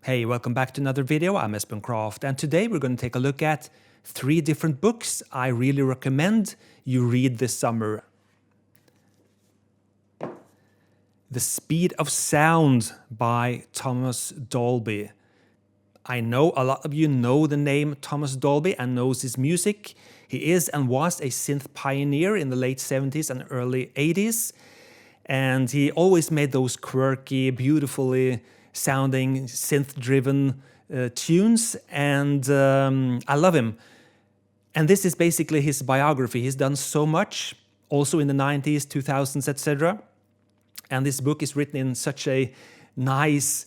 Hey, welcome back to another video. I'm Espen Kraft, and today we're going to take a look at 3 different books I really recommend you read this summer. The Speed of Sound by Thomas Dolby. I know a lot of you know the name Thomas Dolby and knows his music. He is and was a synth pioneer in the late 70s and early 80s. And he always made those quirky, beautifully sounding, synth-driven tunes. And I love him. And this is basically his biography. He's done so much, also in the 90s, 2000s, etc. And this book is written in such a nice,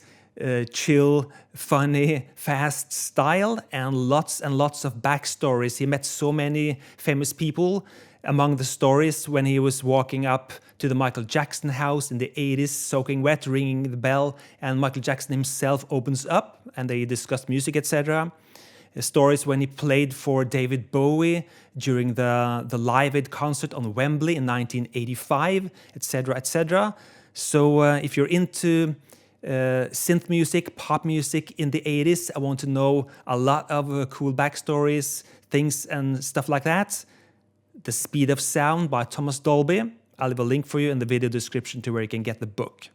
chill, funny, fast style, and lots of backstories. He met so many famous people. Among the stories, when he was walking up to the Michael Jackson house in the 80s, soaking wet, ringing the bell, and Michael Jackson himself opens up, and they discussed music, etc. Stories when he played for David Bowie during the Live Aid concert on Wembley in 1985, etc., etc. So if you're into synth music, pop music in the 80s, I want to know a lot of cool backstories, things and stuff like that. The Speed of Sound by Thomas Dolby. I'll leave a link for you in the video description to where you can get the book.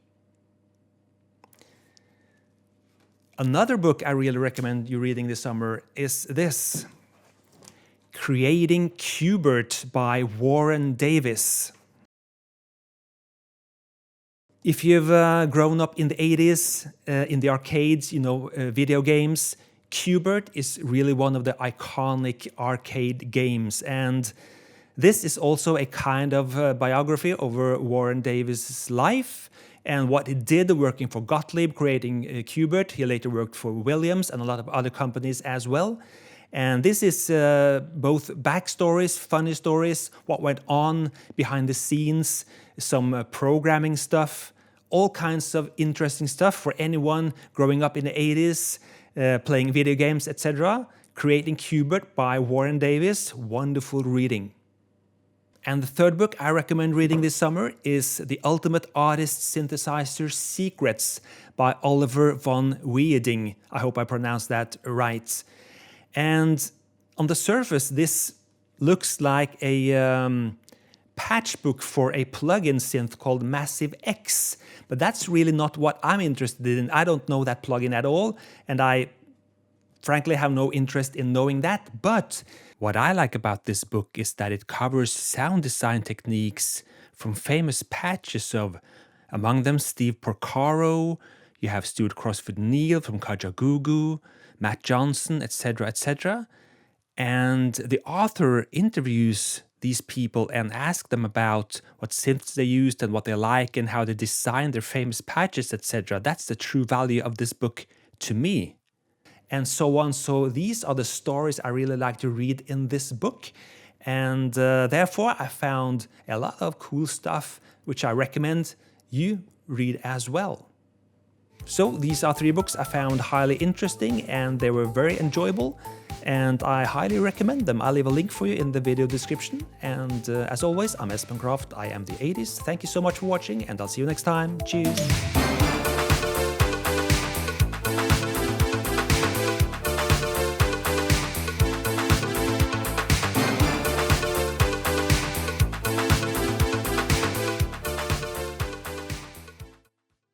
Another book I really recommend you reading this summer is this, Creating Cubert by Warren Davis. If you've grown up in the 80s, in the arcades, video games, Cubert is really one of the iconic arcade games. And this is also a kind of biography over Warren Davis' life and what he did working for Gottlieb, creating Cubert. He later worked for Williams and a lot of other companies as well. And this is both backstories, funny stories, what went on behind the scenes, some programming stuff, all kinds of interesting stuff for anyone growing up in the 80s, playing video games, etc. Creating Cubert by Warren Davis, wonderful reading. And the third book I recommend reading this summer is The Ultimate Artist Synthesizer Secrets by Oliver Von Wieding. I hope I pronounced that right. And on the surface, this looks like a patch book for a plugin synth called Massive X. But that's really not what I'm interested in. I don't know that plugin at all, and I frankly have no interest in knowing that. But what I like about this book is that it covers sound design techniques from famous patches of, among them, Steve Porcaro, you have Stuart Crossford Neal from Kajagoogoo, Matt Johnson, etc., etc. And the author interviews these people and asks them about what synths they used and what they like and how they designed their famous patches, etc. That's the true value of this book to me. And so on. So these are the stories I really like to read in this book. And therefore, I found a lot of cool stuff which I recommend you read as well. So these are 3 books I found highly interesting and they were very enjoyable. And I highly recommend them. I'll leave a link for you in the video description. And as always, I'm Espen Kraft. I am the 80s. Thank you so much for watching and I'll see you next time. Cheers.